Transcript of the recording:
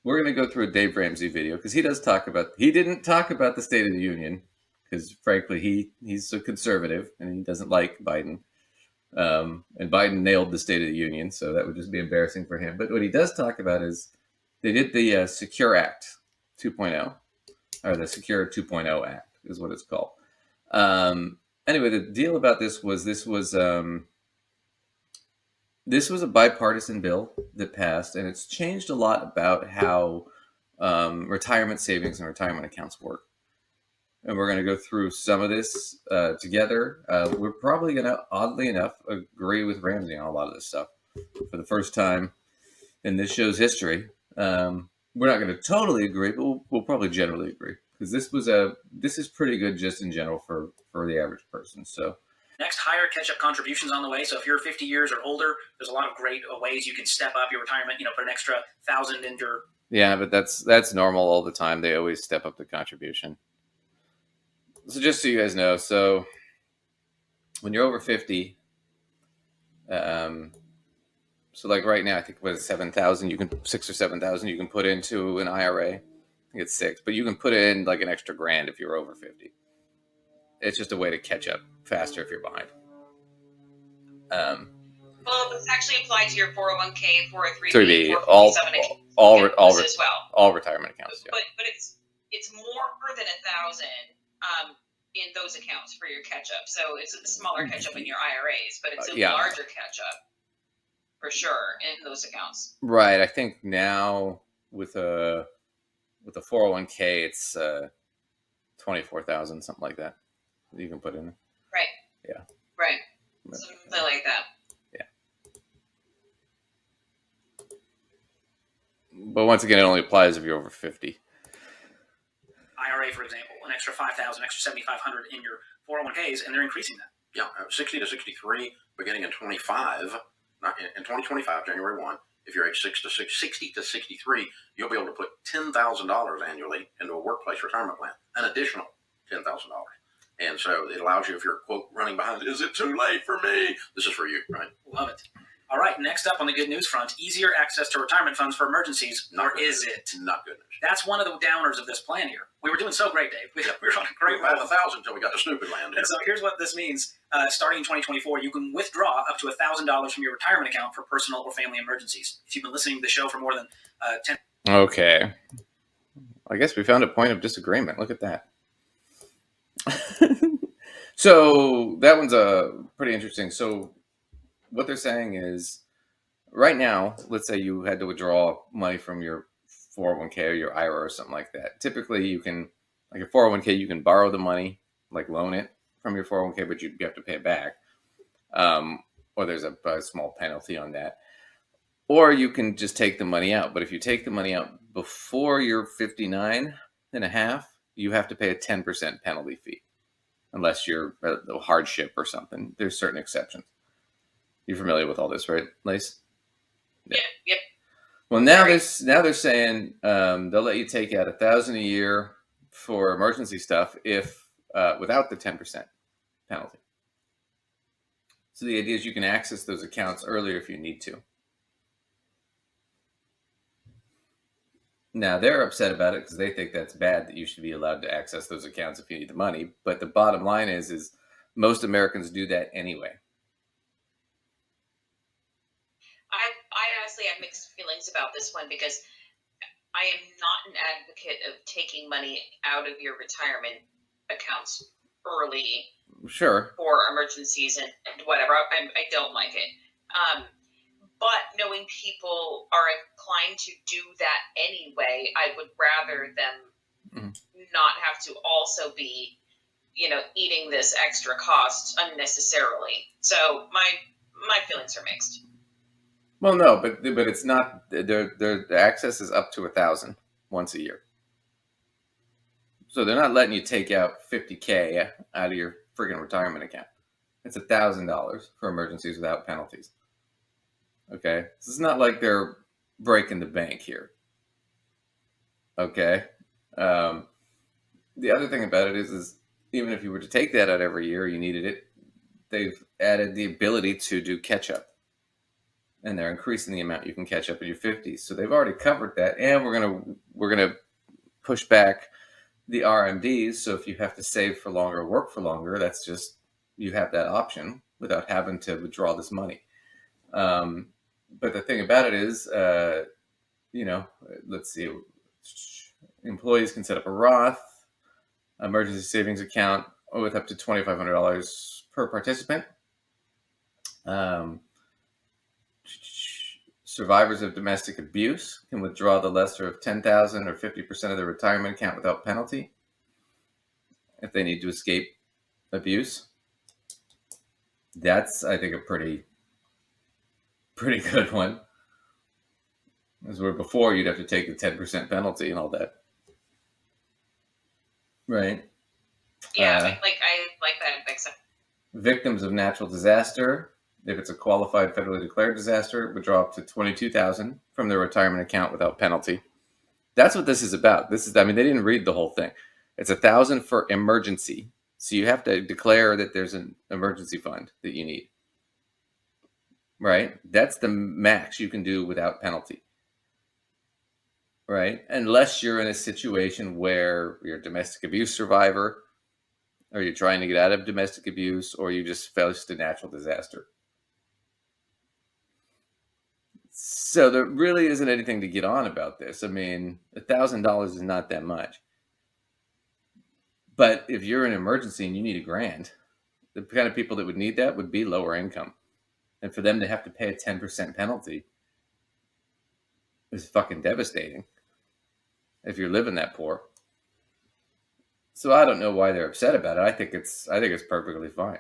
we're going to go through a Dave Ramsey video because he didn't talk about the State of the Union because frankly he's a conservative and he doesn't like Biden. And Biden nailed the State of the Union, so that would just be embarrassing for him. But what he does talk about is they did the Secure Act 2.0, or the Secure 2.0 Act is what it's called. Anyway, the deal about this was this was a bipartisan bill that passed, and it's changed a lot about how retirement savings and retirement accounts work. And we're going to go through some of this together. We're probably going to, oddly enough, agree with Ramsey on a lot of this stuff for the first time in this show's history. We're not going to totally agree, but we'll probably generally agree because this is pretty good just in general for the average person. So. Next, higher catch-up contributions on the way. So if you're 50 years or older, there's a lot of great ways you can step up your retirement. Put an extra $1,000 in your. Yeah, but that's normal all the time. They always step up the contribution. So just so you guys know, so when you're over 50, so like right now, I think it was 7,000. You can 6 or 7,000. You can put into an IRA. I think it's 6, but you can put in like an extra $1,000 if you're over 50. It's just a way to catch up faster if you're behind. Well, this actually applies to your 401k, 403b, 3B, 457 as well. All retirement accounts. Yeah. But it's more than 1,000 in those accounts for your catch up. So it's a smaller catch up in your IRAs, but it's a larger catch up for sure in those accounts. Right. I think now with a 401k, it's 24,000, something like that. You can put in. Right. Yeah. Right. Something like that. Yeah. But once again, it only applies if you're over 50. IRA, for example, an extra 5,000, extra 7,500 in your 401ks, and they're increasing that. Yeah, 60 to 63, beginning in 2025, January 1. If you're age 60 to 63, you'll be able to put $10,000 annually into a workplace retirement plan, an additional $10,000. And so it allows you, if you're, quote, running behind, is it too late for me? This is for you, right? Love it. All right, next up on the good news front, easier access to retirement funds for emergencies, or is it? Not good news. That's one of the downers of this plan here. We were doing so great, Dave. We were on a great roll. We had 1,000 until we got to stupid land. And so here's what this means. Starting in 2024, you can withdraw up to $1,000 from your retirement account for personal or family emergencies. If you've been listening to the show for more than 10. Okay. I guess we found a point of disagreement. Look at that. So that one's pretty interesting. So what they're saying is right now, let's say you had to withdraw money from your 401k or your IRA or something like that. Typically you can, like a 401k, you can borrow the money, like loan it from your 401k, but you have to pay it back. Or there's a small penalty on that. Or you can just take the money out. But if you take the money out before you're 59 and a half, you have to pay a 10% penalty fee. Unless you're a hardship or something. There's certain exceptions. You're familiar with all this, right, Lace? Yeah. Yep. Well, now they're saying they'll let you take out $1,000 a year for emergency stuff if without the 10% penalty. So the idea is you can access those accounts earlier if you need to. Now, they're upset about it because they think that's bad that you should be allowed to access those accounts if you need the money. But the bottom line is most Americans do that anyway. I honestly have mixed feelings about this one because I am not an advocate of taking money out of your retirement accounts early. Sure. For emergencies and whatever. I don't like it. But knowing people are inclined to do that anyway, I would rather them not have to also be, eating this extra cost unnecessarily. So my feelings are mixed. Well, no, but it's not. Their access is up to $1,000 once a year. So they're not letting you take out $50K out of your freaking retirement account. It's $1,000 for emergencies without penalties. Okay, this is not like they're breaking the bank here. Okay, the other thing about it is even if you were to take that out every year, you needed it. They've added the ability to do catch up. and they're increasing the amount you can catch up in your 50s. So they've already covered that, and we're gonna push back the RMDs. So if you have to save for longer, work for longer, that's just, you have that option without having to withdraw this money. But the thing about it is, let's see, employees can set up a Roth emergency savings account with up to $2,500 per participant. Survivors of domestic abuse can withdraw the lesser of $10,000 or 50% of their retirement account without penalty if they need to escape abuse. That's, I think, a pretty good one. As where before you'd have to take the 10% penalty and all that. Right. Yeah, I like that. I think so. Victims of natural disaster, if it's a qualified federally declared disaster, withdraw up to $22,000 from their retirement account without penalty. That's what this is about. They didn't read the whole thing. It's $1,000 for emergency. So you have to declare that there's an emergency fund that you need. Right? That's the max you can do without penalty. Right? Unless you're in a situation where you're a domestic abuse survivor, or you're trying to get out of domestic abuse, or you just faced a natural disaster. So there really isn't anything to get on about this. $1,000 is not that much. But if you're in an emergency and you need $1,000, the kind of people that would need that would be lower income. And for them to have to pay a 10% penalty is fucking devastating if you're living that poor. So I don't know why they're upset about it. I think it's perfectly fine.